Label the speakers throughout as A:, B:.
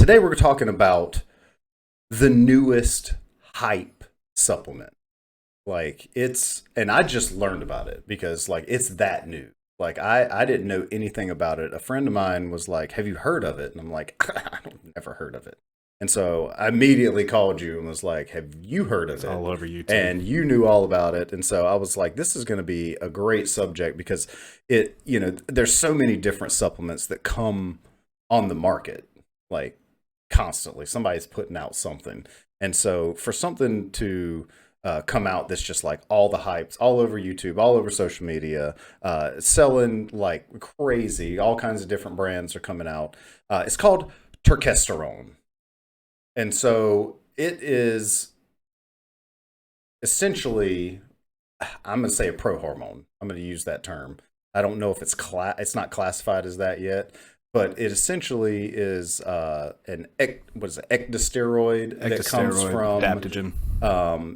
A: today we're talking about the newest hype supplement. Like and I just learned about it because like it's that new. Like I didn't know anything about it. A friend of mine was like, "Have you heard of it?" And I'm like, "I've never heard of it." And so I immediately called you and was like, "Have you heard of
B: It's
A: it?"
B: all over YouTube.
A: And you knew all about it. And so I was like, "This is going to be a great subject because there's so many different supplements that come on the market, like constantly. Somebody's putting out something, and so for something to come out that's just like all the hypes all over YouTube, all over social media, selling like crazy. All kinds of different brands are coming out. It's called Turkesterone. And so it is essentially, I'm going to say a prohormone. I'm going to use that term. I don't know if it's not classified as that yet, but it essentially is ectosteroid
B: Adaptogen.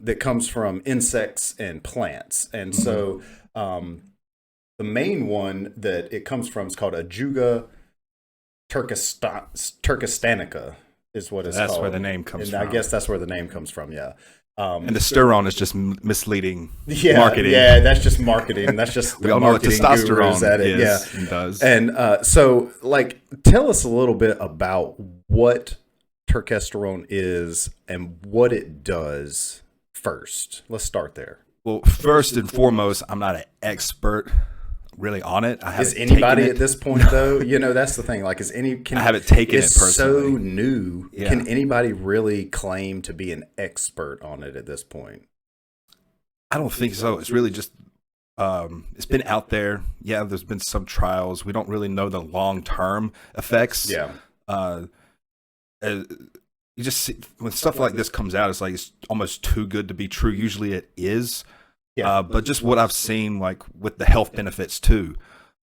A: That comes from insects and plants. And so the main one that it comes from is called Ajuga turkestanica is what it's called.
B: That's where the name comes from.
A: I guess that's where the name comes from, yeah.
B: And the sterone is just misleading
A: marketing. Yeah, that's just marketing. That's just
B: we all know what testosterone
A: at it.
B: And does.
A: And so, like, tell us a little bit about what turkesterone is and what it does first. Let's start there.
B: Well, first and foremost, I'm not an expert really on it.
A: Is anybody at this point though? That's the thing. Like,
B: I haven't taken it personally.
A: So new. Yeah. Can anybody really claim to be an expert on it at this point?
B: I don't think so. It's really just it's been out there. Yeah, there's been some trials. We don't really know the long-term effects.
A: Yeah.
B: You just see, when stuff like this comes out, it's like it's almost too good to be true. Usually it is. Yeah. But just what I've seen, like with the health benefits too,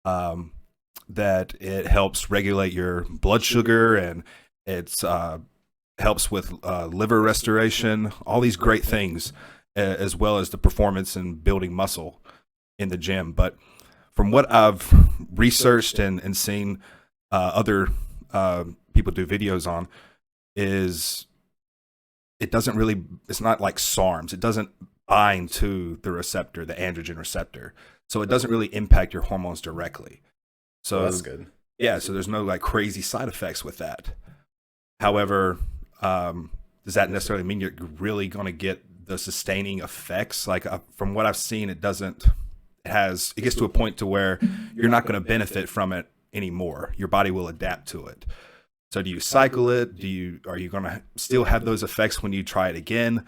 B: that it helps regulate your blood sugar and it's helps with liver restoration, all these great things, as well as the performance and building muscle in the gym. But from what I've researched and seen other people do videos on, is it's not like SARMs. It doesn't bind to the receptor, the androgen receptor. So it doesn't really impact your hormones directly. So
A: that's good.
B: Yeah, so there's no like crazy side effects with that. However, does that necessarily mean you're really going to get the sustaining effects? Like from what I've seen, it gets to a point to where you're not going to benefit from it anymore. Your body will adapt to it. So do you cycle it? Are you going to still have those effects when you try it again?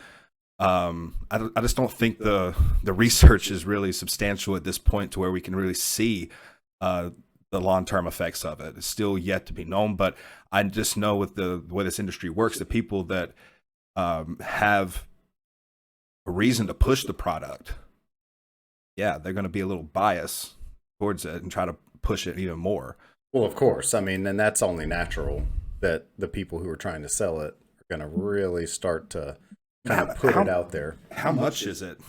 B: I just don't think the research is really substantial at this point to where we can really see the long-term effects of it. It's still yet to be known, but I just know with the way this industry works, the people that have a reason to push the product, yeah, they're going to be a little biased towards it and try to push it even more.
A: Well, of course. I mean, and that's only natural that the people who are trying to sell it are going to really start to kind of put it out there.
B: How much is it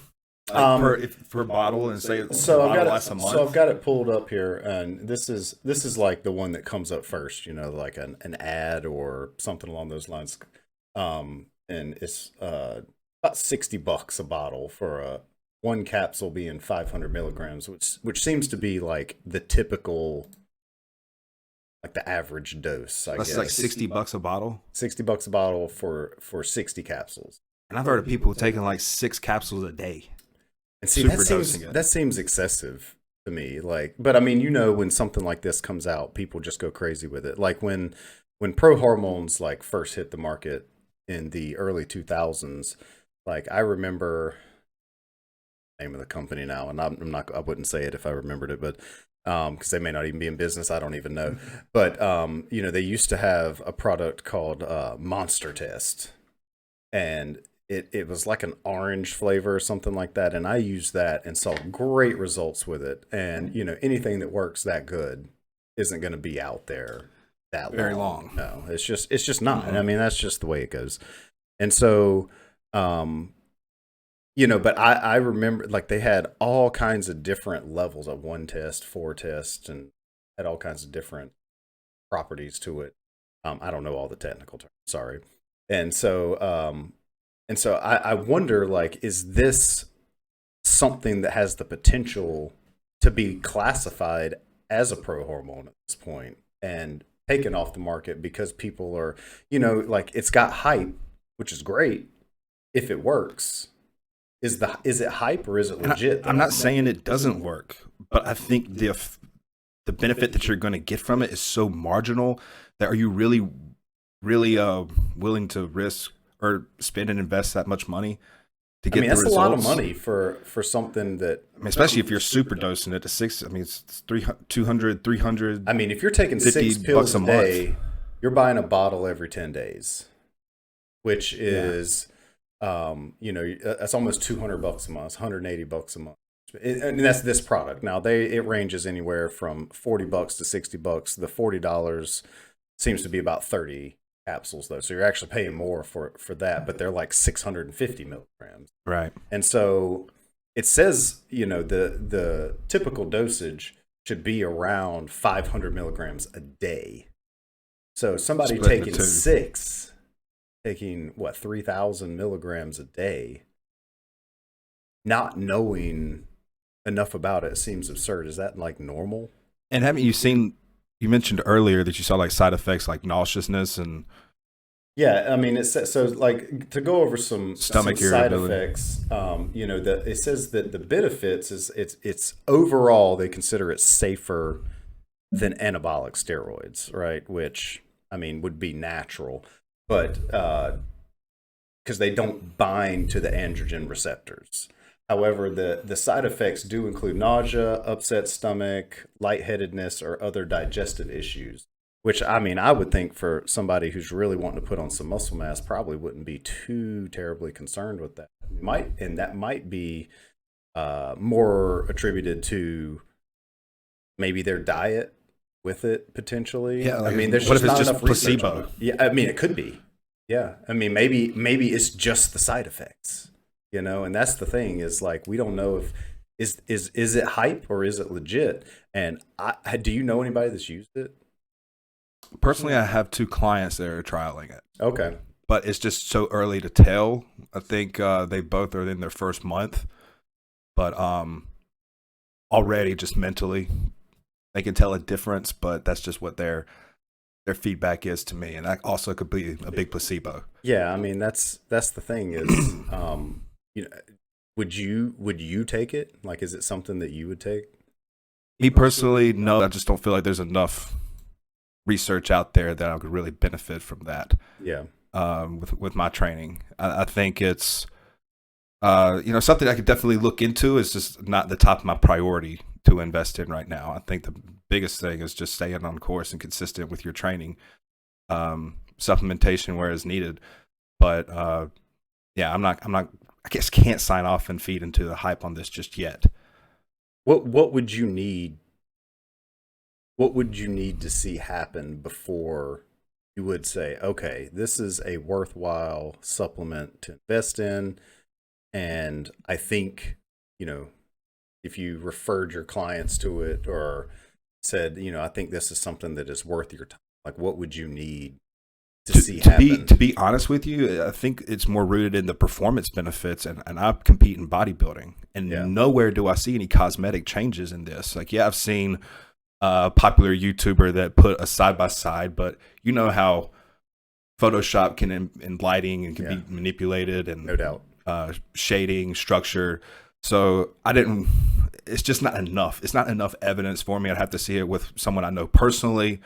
B: per bottle? And say
A: so I've got it. So I've got it pulled up here, and this is like the one that comes up first. Like an ad or something along those lines. And it's about $60 a bottle for one capsule being 500 milligrams, which seems to be like the typical, like the average dose. I guess
B: like $60 a bottle.
A: $60 a bottle for 60 capsules.
B: And I've heard of people taking like 6 capsules a day.
A: And see, that seems excessive to me. Like, but I mean, when something like this comes out, people just go crazy with it. Like when pro hormones like first hit the market in the early 2000s, like I remember the name of the company now, and I wouldn't say it if I remembered it, but because they may not even be in business, I don't even know. But they used to have a product called Monster Test, and it was like an orange flavor or something like that, and I used that and saw great results with it. And anything that works that good isn't going to be out there that
B: very long.
A: No, it's just not. Mm-hmm. I mean, that's just the way it goes. And so, but I remember like they had all kinds of different levels of 1 test, 4 tests, and had all kinds of different properties to it. I don't know all the technical terms. Sorry. And so, I wonder, like, is this something that has the potential to be classified as a pro hormone at this point and taken off the market because people are, like, it's got hype, which is great if it works. Is it hype or is it legit?
B: I'm not saying it doesn't work, but I think the benefit that you're going to get from it is so marginal that are you really willing to risk or spend and invest that much money to get the results?
A: That's a lot of money for something that,
B: especially if you're super dosing it to 6. It's 200, 300.
A: If you're taking 6 pills a day, you're buying a bottle every 10 days, which is, that's almost $200 a month, $180 a month. And that's this product. Now it ranges anywhere from $40 to $60. The $40 seems to be about 30 capsules though. So you're actually paying more for that, but they're like 650 milligrams.
B: Right.
A: And so it says, the typical dosage should be around 500 milligrams a day. So somebody taking 3,000 milligrams a day, not knowing enough about it seems absurd. Is that like normal?
B: And haven't you seen, you mentioned earlier that you saw like side effects like nauseousness and
A: it's so, like, to go over some
B: stomach
A: side effects, that it says that the benefits is it's overall they consider it safer than anabolic steroids, right? Which would be natural, but because they don't bind to the androgen receptors. However, the side effects do include nausea, upset stomach, lightheadedness, or other digestive issues, which, I would think for somebody who's really wanting to put on some muscle mass probably wouldn't be too terribly concerned with that. That might be more attributed to maybe their diet with it potentially.
B: Yeah,
A: there's
B: what
A: just
B: if it's
A: not
B: just
A: enough research
B: placebo?
A: on it. Yeah, it could be. Yeah, maybe it's just the side effects. And that's the thing is, like, we don't know if is it hype or is it legit. And do you know anybody that's used it?
B: Personally, I have 2 clients that are trialing it.
A: Okay,
B: but it's just so early to tell. I think they both are in their first month, but already just mentally they can tell a difference. But that's just what their feedback is to me, and that also could be a big placebo.
A: Yeah, that's the thing is, would you take it? Like, is it something that you would take?
B: Me personally, no. I just don't feel like there's enough research out there that I could really benefit from that.
A: Yeah.
B: With my training, I think it's something I could definitely look into. Is just not the top of my priority to invest in right now. I think the biggest thing is just staying on course and consistent with your training, supplementation where is needed. But I'm not. I guess can't sign off and feed into the hype on this just yet.
A: What would you need? What would you need to see happen before you would say, okay, this is a worthwhile supplement to invest in? And I think, if you referred your clients to it or said, I think this is something that is worth your time, like, what would you need to see happen?
B: To be honest with you, I think it's more rooted in the performance benefits, and I compete in bodybuilding, and nowhere do I see any cosmetic changes in this. Like, I've seen a popular YouTuber that put a side by side, but you know how Photoshop can and lighting and can be manipulated, and
A: no doubt
B: shading, structure. So it's just not enough. It's not enough evidence for me. I'd have to see it with someone I know personally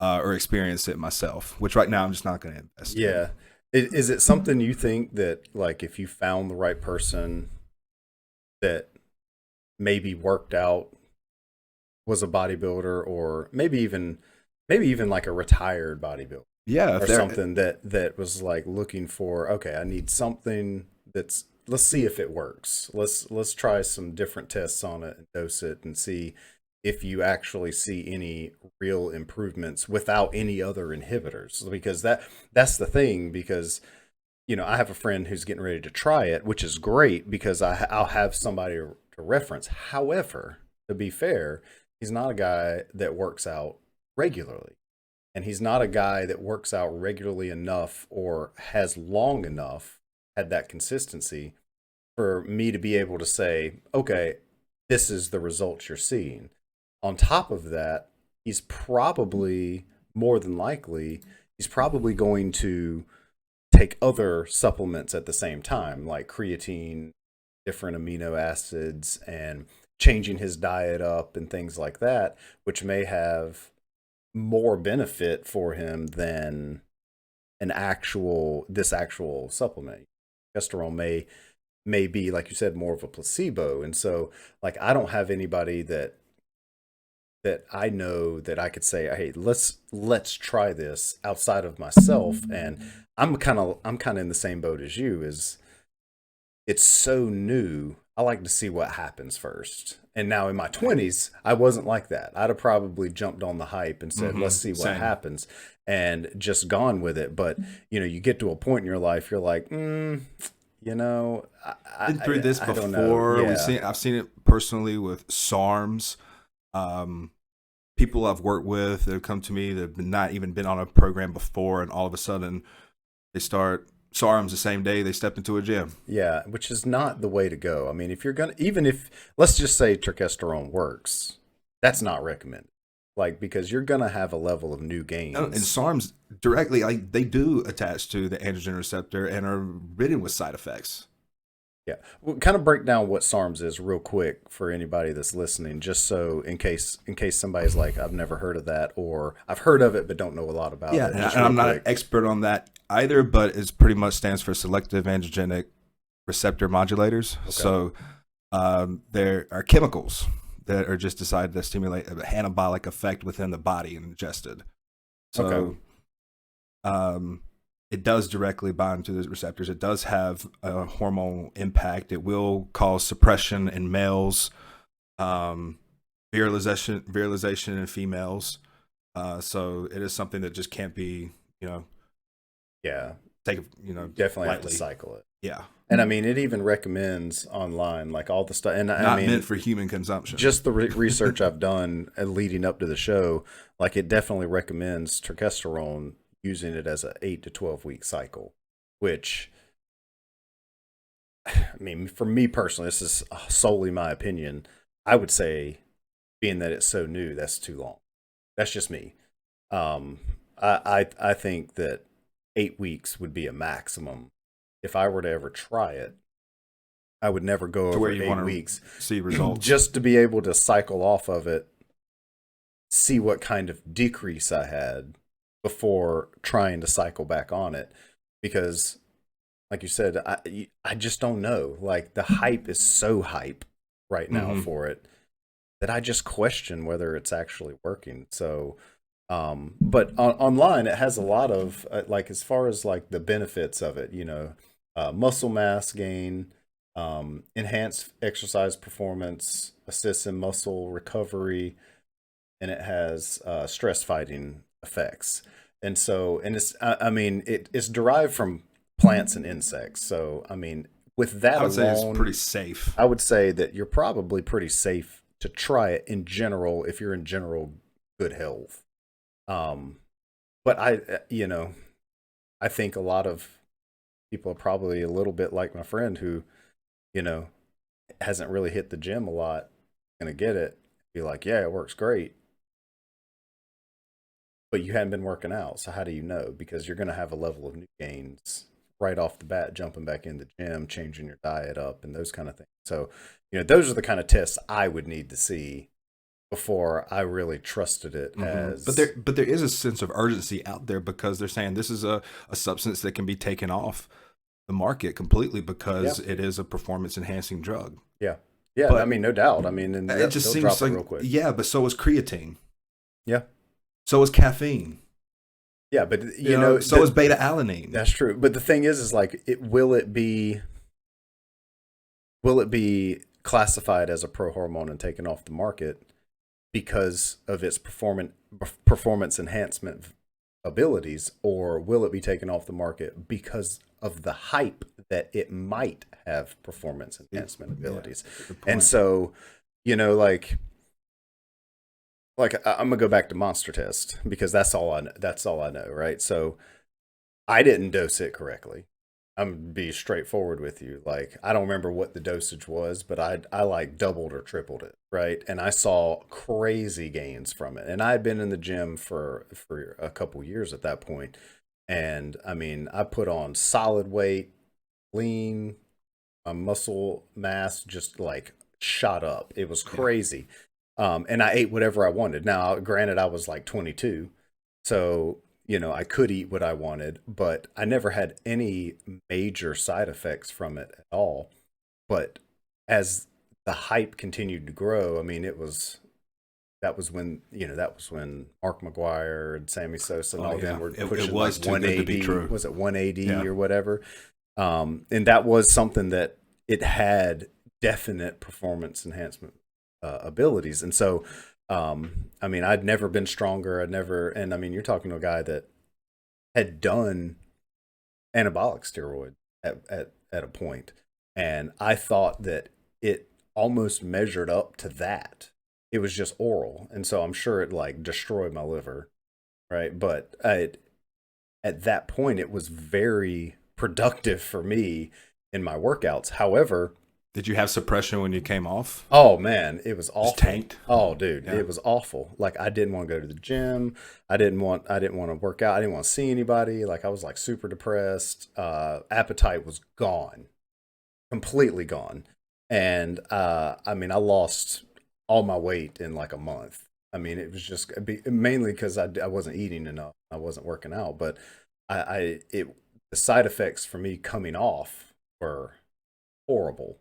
B: or experience it myself, which right now I'm just not going to invest in.
A: Yeah. Is it something you think that, like, if you found the right person that maybe worked out, was a bodybuilder, or maybe even like a retired bodybuilder, or something that was like looking for, okay, I need something let's see if it works. Let's try some different tests on it and dose it and see if you actually see any real improvements without any other inhibitors. Because that's the thing, because I have a friend who's getting ready to try it, which is great because I'll have somebody to reference. However, to be fair, he's not a guy that works out regularly. and he's not a guy that works out regularly enough or has long enough had that consistency for me to be able to say, okay, this is the results you're seeing. On top of that, he's probably, more than likely, he's probably going to take other supplements at the same time, like creatine, different amino acids, and changing his diet up and things like that, which may have more benefit for him than this actual supplement. Progesterone may be, like you said, more of a placebo. And so, like, I don't have anybody that I know that I could say, hey, let's try this outside of myself. And I'm kind of in the same boat as you. Is it's so new. I like to see what happens first. And now in my 20s, I wasn't like that. I'd have probably jumped on the hype and said, let's see what happens, and just gone with it. But, you get to a point in your life, you're like, been
B: through this before.
A: I don't know. Yeah.
B: I've seen it personally with SARMs. People I've worked with that have come to me that have not even been on a program before, and all of a sudden they start SARMs the same day they stepped into a gym.
A: Yeah, which is not the way to go. I mean, if you're even if, let's just say turkesterone works, that's not recommended. Like, because you're gonna have a level of new gains.
B: And SARMs directly, like, they do attach to the androgen receptor and are ridden with side effects.
A: Yeah, we'll kind of break down what SARMs is real quick for anybody that's listening, just so in case somebody's like, I've never heard of that, or I've heard of it but don't know a lot about it.
B: Yeah, and I'm not an expert on that either, but it's pretty much stands for selective androgenic receptor modulators. Okay. So there are chemicals that are just decided to stimulate an anabolic effect within the body and ingested. So it does directly bind to the receptors. It does have a hormonal impact. It will cause suppression in males, virilization in females. So it is something that just can't be,
A: definitely lightly. Have to cycle it.
B: Yeah.
A: And I mean, it even recommends online, like all the stuff, and
B: not meant for human consumption.
A: Just the research I've done leading up to the show, like, it definitely recommends turkesterone, using it as a 8 to 12 week cycle, which, I mean, for me personally, this is solely my opinion. I would say, being that it's so new, that's too long. That's just me. I think that 8 weeks would be a maximum. If I were to ever try it, I would never go over 8 weeks.
B: See results.
A: Just to be able to cycle off of it, see what kind of decrease I had before trying to cycle back on it. Because, like you said, I just don't know. Like, the hype is so hype right now for it that I just question whether it's actually working. So, but online, it has a lot of, like, as far as like the benefits of it, muscle mass gain, enhanced exercise performance, assists in muscle recovery, and it has stress fighting effects. And so, and it's, I mean, it's derived from plants and insects. So, I mean, with that
B: I would
A: alone,
B: say it's pretty safe.
A: I would say that you're probably pretty safe to try it in general if you're in general good health. But I think a lot of people are probably a little bit like my friend who, hasn't really hit the gym a lot, gonna get it, be like, yeah, it works great. But you hadn't been working out, so how do you know? Because you're going to have a level of new gains right off the bat, jumping back in the gym, changing your diet up, and those kind of things. So, those are the kind of tests I would need to see before I really trusted it as.
B: But there is a sense of urgency out there, because they're saying this is a substance that can be taken off the market completely because it is a performance enhancing drug.
A: Yeah. Yeah. But, I mean, no doubt. I mean, and
B: it just seems like, real quick. Yeah, but so is creatine.
A: Yeah. So
B: is caffeine.
A: Yeah, but
B: so is beta alanine.
A: That's true. But the thing is like, will it be classified as a prohormone and taken off the market because of its performance enhancement abilities, or will it be taken off the market because of the hype that it might have performance enhancement abilities? And so, like, like I'm gonna go back to Monster Test because that's all I know, right? So I didn't dose it correctly. I'm gonna be straightforward with you. Like I don't remember what the dosage was, but I like doubled or tripled it, right? And I saw crazy gains from it. And I had been in the gym for a couple years at that point. And I mean, I put on solid weight, lean, my muscle mass just like shot up. It was
B: Yeah.
A: crazy. And I ate whatever I wanted. Now, granted, I was like 22, so I could eat what I wanted, but I never had any major side effects from it at all. But as the hype continued to grow, I mean, that was when Mark McGuire and Sammy Sosa and
B: Oh
A: all them
B: yeah,
A: were
B: it
A: pushing like
B: was too good to be
A: 180.
B: true.
A: Was it 180
B: Yeah.
A: or whatever? And that was something that it had definite performance enhancement abilities. And so, I mean, I'd never been stronger. And I mean, you're talking to a guy that had done anabolic steroid at a point, and I thought that it almost measured up to that. It was just oral, and so I'm sure it like destroyed my liver, right? But at that point, it was very productive for me in my workouts. However,
B: Did you have suppression when you came off?
A: oh man, it was
B: Just
A: awful.
B: tanked.
A: Oh dude,
B: Yeah.
A: it was awful. Like I didn't want to go to the gym. I didn't want to work out. I didn't want to see anybody. Like I was like super depressed. Appetite was gone. Completely gone. And I mean I lost all my weight in like a month. I mean it was just mainly because I wasn't eating enough. I wasn't working out, but the side effects for me coming off were horrible.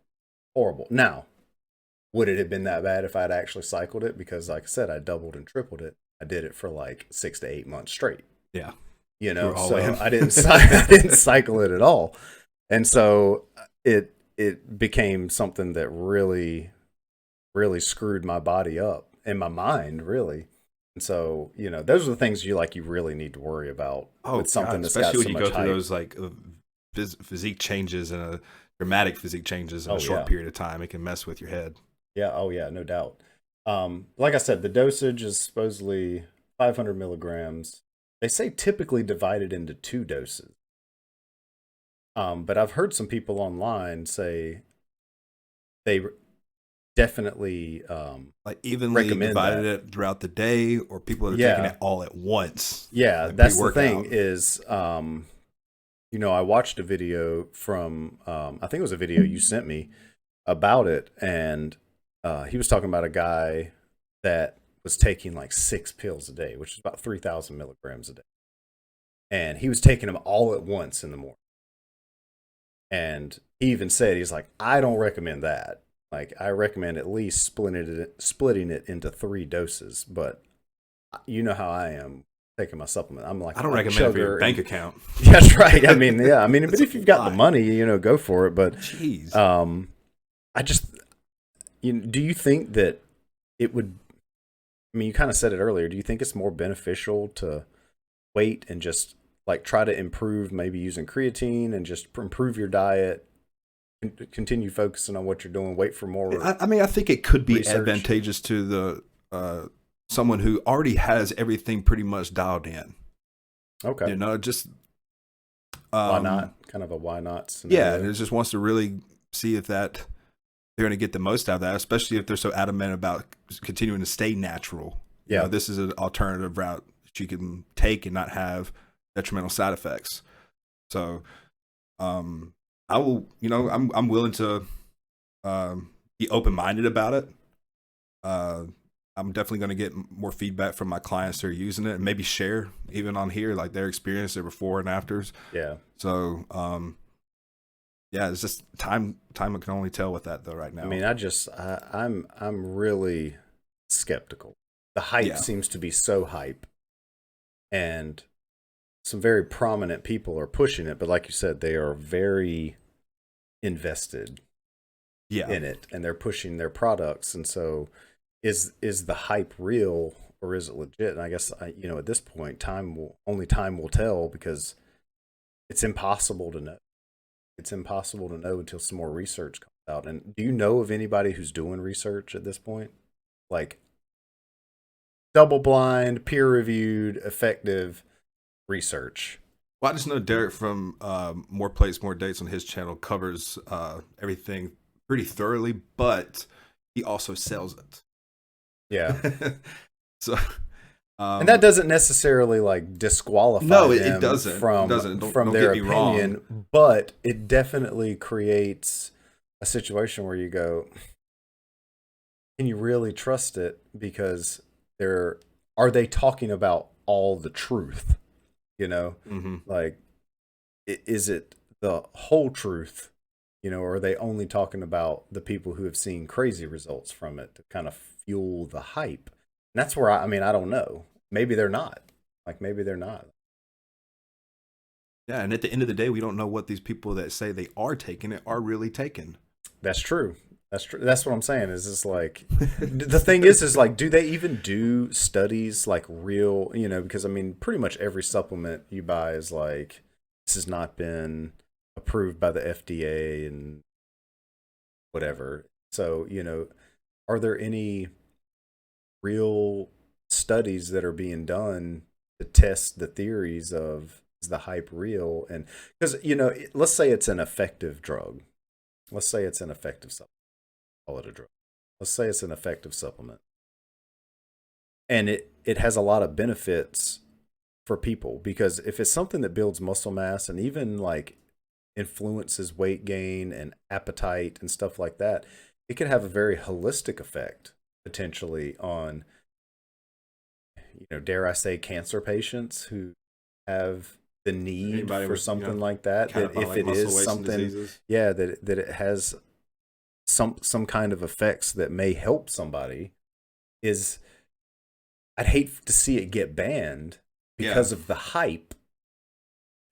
A: Horrible. Now, would it have been that bad if I'd actually cycled it? Because, like I said, I doubled and tripled it. I did it for like 6 to 8 months straight.
B: Yeah.
A: You
B: All
A: so
B: in.
A: I didn't I didn't cycle it at all, and so it became something that really screwed my body up and my mind really. And so those are the things you really need to worry about
B: Oh
A: with something
B: God,
A: that's got
B: especially when
A: so
B: you
A: much
B: go through
A: hype.
B: those like physique changes and dramatic physique changes in a
A: Oh
B: short
A: yeah,
B: period of time. It can mess with your head.
A: yeah, oh yeah, no doubt. Like I said, the dosage is supposedly 500 milligrams. They say typically divided into two doses. But I've heard some people online say they definitely
B: Like evenly
A: recommend
B: divided
A: that.
B: it throughout the day, or people that are taking
A: Yeah,
B: it all at once,
A: yeah,
B: like
A: that's the thing
B: pre-workout.
A: is, I watched a video from, I think it was a video you sent me about it, and he was talking about a guy that was taking like 6 pills a day, which is about 3,000 milligrams a day. And he was taking them all at once in the morning. And he even said, he's like, I don't recommend that. Like, I recommend at least splitting it into 3 doses. But you know how I am taking my supplement. I'm like
B: I don't
A: a
B: recommend it for your
A: chugger.
B: bank
A: And
B: account.
A: that's right. I mean, yeah. I mean, but
B: That's a
A: if you've got the
B: lot.
A: money, go for it. But
B: Jeez.
A: I just, do you think that it would? I mean, you kind of said it earlier. Do you think it's more beneficial to wait and just like try to improve, maybe using creatine and just improve your diet, continue focusing on what you're doing, wait for more
B: I mean, I think it could be
A: research?
B: advantageous to the someone who already has everything pretty much dialed in.
A: Okay.
B: Just
A: Why not? Kind of a why not
B: yeah,
A: scenario.
B: and it just wants to really see if that they're going to get the most out of that, especially if they're so adamant about continuing to stay natural.
A: Yeah.
B: This is an alternative route that you can take and not have detrimental side effects. So, I will, I'm willing to be open minded about it. I'm definitely going to get more feedback from my clients that are using it, and maybe share even on here like their experience, their before and afters.
A: Yeah.
B: So, yeah, it's just time. Time can only tell with that though. Right now,
A: I mean, I'm really skeptical. The hype
B: Yeah.
A: seems to be so hype, and some very prominent people are pushing it, but like you said, they are very invested
B: yeah,
A: in it, and they're pushing their products. And so, is the hype real or is it legit? And I guess at this point, time will tell, because it's impossible to know. It's impossible to know until some more research comes out. And do you know of anybody who's doing research at this point? Like double-blind, peer-reviewed, effective research.
B: Well, I just know Derek from More Plates, More Dates on his channel covers everything pretty thoroughly, but he also sells it.
A: Yeah.
B: So,
A: and that doesn't necessarily like disqualify
B: no,
A: them
B: it doesn't.
A: from
B: Don't
A: their
B: get me
A: opinion,
B: wrong.
A: but it definitely creates a situation where you go, can you really trust it? Because are they talking about all the truth? You know, like, is it the whole truth? You know, or are they only talking about the people who have seen crazy results from it to kind of fuel the hype? And that's where I mean, I don't know. Maybe they're not. Like, maybe they're not.
B: Yeah, and at the end of the day, we don't know what these people that say they are taking it are really taking.
A: That's true. That's true. That's what I'm saying. Is just like the thing is like, do they even do studies like real? You know, because I mean, pretty much every supplement you buy is like, this has not been approved by the FDA and whatever. So, you know, are there any real studies that are being done to test the theories of, is the hype real? And because, you know, let's say it's an effective drug. Let's say it's an effective supplement. Call it a drug. Let's say it's an effective supplement. And it has a lot of benefits for people, because if it's something that builds muscle mass and even like influences weight gain and appetite and stuff like that, it can have a very holistic effect potentially on, you know, dare I say, cancer patients who have the need for something like that. That if it is something, yeah, that it has some kind of effects that may help somebody, is I'd hate to see it get banned because of the hype,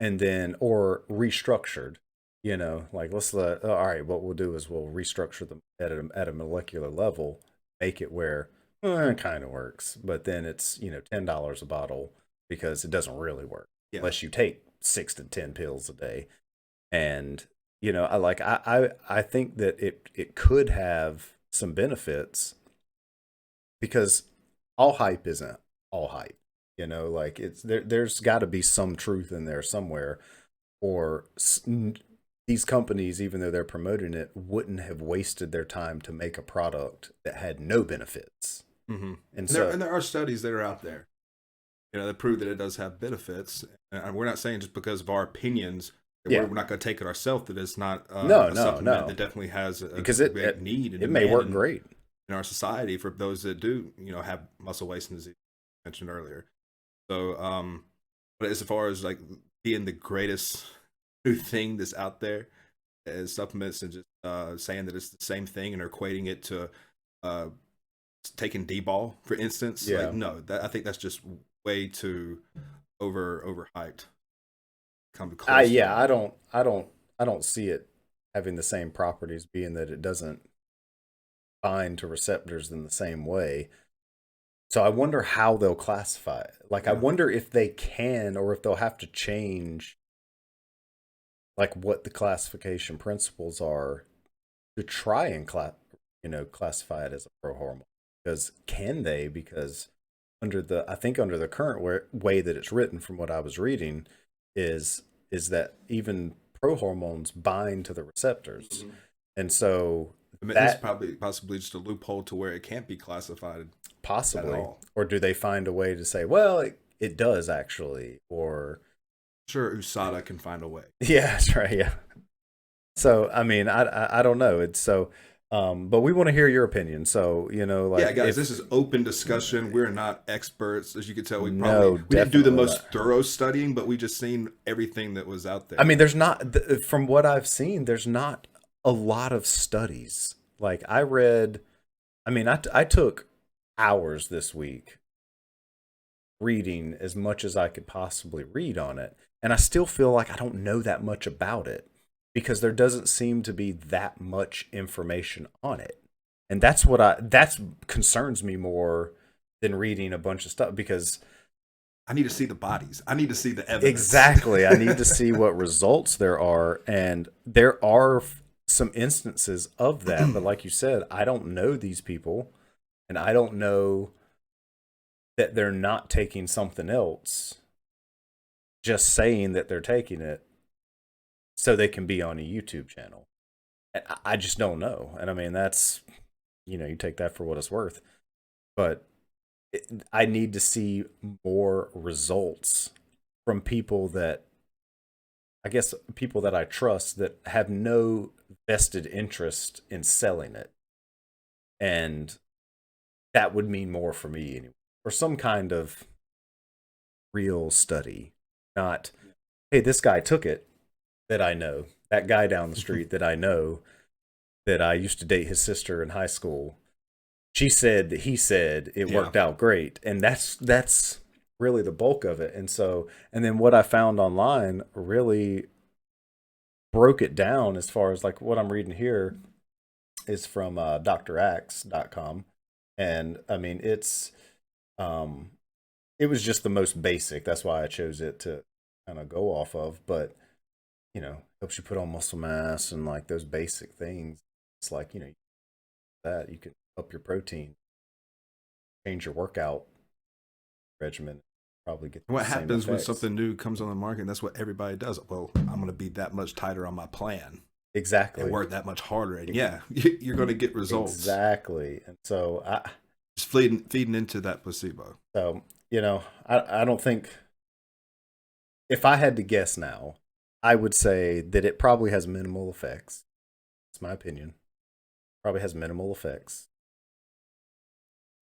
A: and then or restructured. You know, like all right, what we'll do is we'll restructure them at a molecular level, make it where it kind of works, but then it's, you know, $10 a bottle because it doesn't really work unless you take 6 to 10 pills a day. And you know, I think that it could have some benefits, because all hype isn't all hype. You know, like there's got to be some truth in there somewhere, or these companies, even though they're promoting it, wouldn't have wasted their time to make a product that had no benefits.
B: And there are studies that are out there, you know, that prove that it does have benefits. And we're not saying just because of our opinions that we're not going to take it ourselves that it's not a supplement that definitely has a great need. And
A: it may work great
B: in our society for those that do, you know, have muscle wasting disease mentioned earlier. So, but as far as like being the greatest new thing that's out there as supplements, and just saying that it's the same thing and equating it to taking D-ball, for instance, like, no, I think that's just way too overhyped.
A: I don't see it having the same properties, being that it doesn't bind to receptors in the same way. So I wonder how they'll classify it. Like, I wonder if they can, or if they'll have to change like what the classification principles are to try and classify it as a pro-hormone. Because can they? Because I think under the current way that it's written, from what I was reading, is that even pro-hormones bind to the receptors. And so
B: that's possibly just a loophole to where it can't be classified.
A: Possibly. Or do they find a way to say, well, it does actually, or
B: sure, USADA can find a way.
A: Yeah, that's right. Yeah. So, I mean, I don't know. It's so, but we want to hear your opinion. So, you know, like,
B: yeah, guys, this is open discussion. We're not experts, as you can tell. We didn't do the most thorough studying, but we just seen everything that was out there.
A: I mean, there's not, from what I've seen, there's not a lot of studies. Like, I took hours this week reading as much as I could possibly read on it, and I still feel like I don't know that much about it, because there doesn't seem to be that much information on it. And that's concerns me more than reading a bunch of stuff, because
B: I need to see the bodies. I need to see the evidence.
A: Exactly. I need to see what results there are. And there are some instances of that. But like you said, I don't know these people, and I don't know that they're not taking something else, just saying that they're taking it so they can be on a YouTube channel. I just don't know. And I mean, that's, you take that for what it's worth. But I need to see more results from people that, I guess, people that I trust that have no vested interest in selling it. And that would mean more for me anyway. Or some kind of real study. Not, hey, this guy took it that I know. That guy down the street that I know, that I used to date his sister in high school. She said that he said it worked out great. And that's really the bulk of it. And so, and then what I found online really broke it down as far as like what I'm reading here is from drax.com. And I mean, it was just the most basic. That's why I chose it to kind of go off of. But, helps you put on muscle mass and like those basic things. It's like, that you can up your protein, change your workout regimen, probably get
B: what happens when something new comes on the market. That's what everybody does. Well, I'm going to be that much tighter on my plan.
A: Exactly.
B: And work that much harder. And you're going to get results.
A: Exactly. And so
B: just feeding into that placebo.
A: So, I don't think, if I had to guess now, I would say that it probably has minimal effects. That's my opinion. Probably has minimal effects.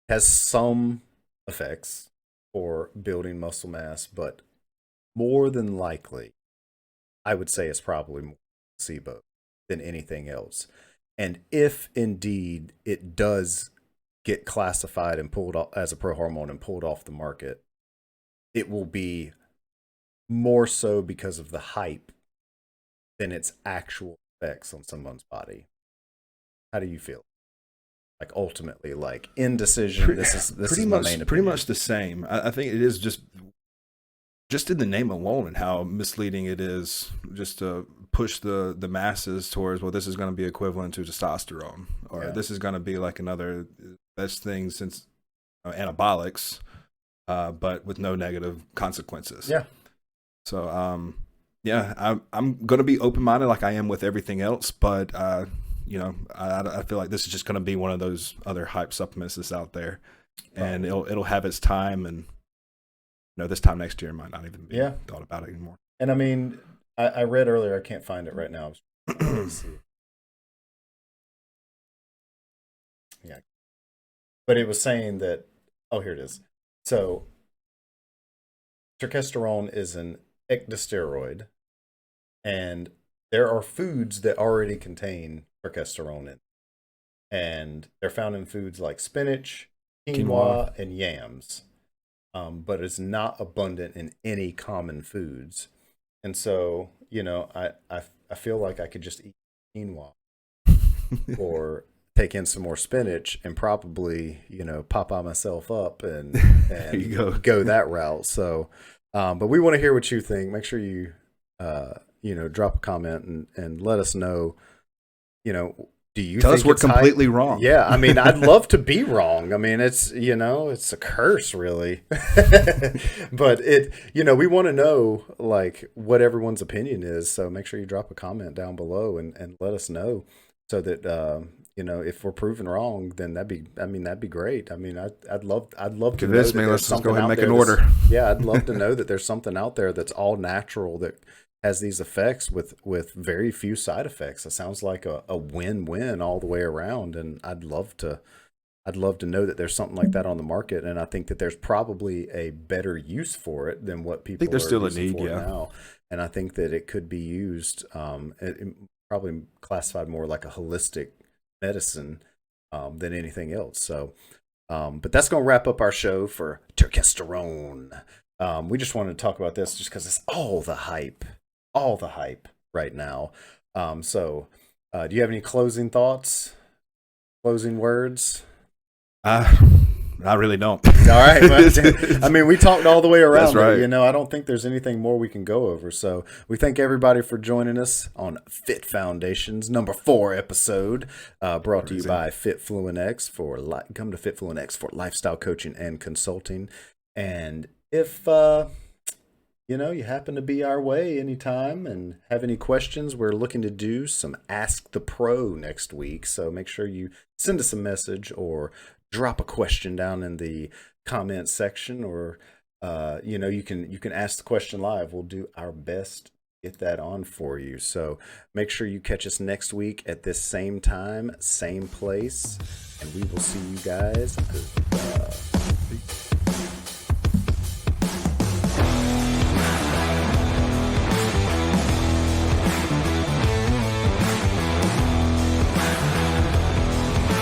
A: Has some effects for building muscle mass, but more than likely, I would say it's probably more placebo than anything else. And if indeed it does get classified and pulled off as a prohormone and pulled off the market, it will be more so because of the hype than its actual effects on someone's body. How do you feel? Like ultimately, like indecision. This is my main opinion.
B: Pretty much the same. I think it is just in the name alone and how misleading it is, just to push the masses towards, well, this is going to be equivalent to testosterone, or this is going to be like another best thing since anabolics, but with no negative consequences.
A: Yeah.
B: So I'm going to be open minded like I am with everything else, but I feel like this is just going to be one of those other hype supplements that's out there, and it'll have its time, and this time next year might not even be thought about it anymore.
A: And I mean, I read earlier, I can't find it right now. Let's see. Yeah, but it was saying that, here it is. So turkesterone is an ectosteroid, and there are foods that already contain turkesterone in, and they're found in foods like spinach, quinoa. And yams, but it's not abundant in any common foods. And so, I feel like I could just eat quinoa or take in some more spinach and probably, pop myself up and go that route. So, but we want to hear what you think. Make sure you, drop a comment and let us know, do you
B: tell
A: think
B: us we're completely
A: hype?
B: Wrong?
A: Yeah. I mean, I'd love to be wrong. I mean, it's, it's a curse really, but we want to know like what everyone's opinion is. So make sure you drop a comment down below and let us know so that, if we're proven wrong, then that'd be great. I mean, I'd love to
B: convince me. Let's just go ahead and make an order.
A: Yeah. I'd love to know that there's something out there that's all natural that has these effects with very few side effects. It sounds like a win-win all the way around. And I'd love to know that there's something like that on the market. And I think that there's probably a better use for it than what people
B: think there's still a need
A: now. And I think that it could be used, it probably classified more like a holistic medicine than anything else. So, but that's going to wrap up our show for Turkesterone. We just wanted to talk about this just because it's all the hype right now. So do you have any closing thoughts, closing words?
B: I really don't.
A: All right. Well, I mean, we talked all the way around.
B: That's right.
A: It, I don't think there's anything more we can go over. So we thank everybody for joining us on Fit Foundations number 4 episode, brought to you by FitFluentX come to FitFluentX for lifestyle coaching and consulting. And if you happen to be our way anytime and have any questions, we're looking to do some Ask the Pro next week. So make sure you send us a message or drop a question down in the comment section, or you can ask the question live. We'll do our best to get that on for you. So make sure you catch us next week at this same time, same place, and we will see you guys.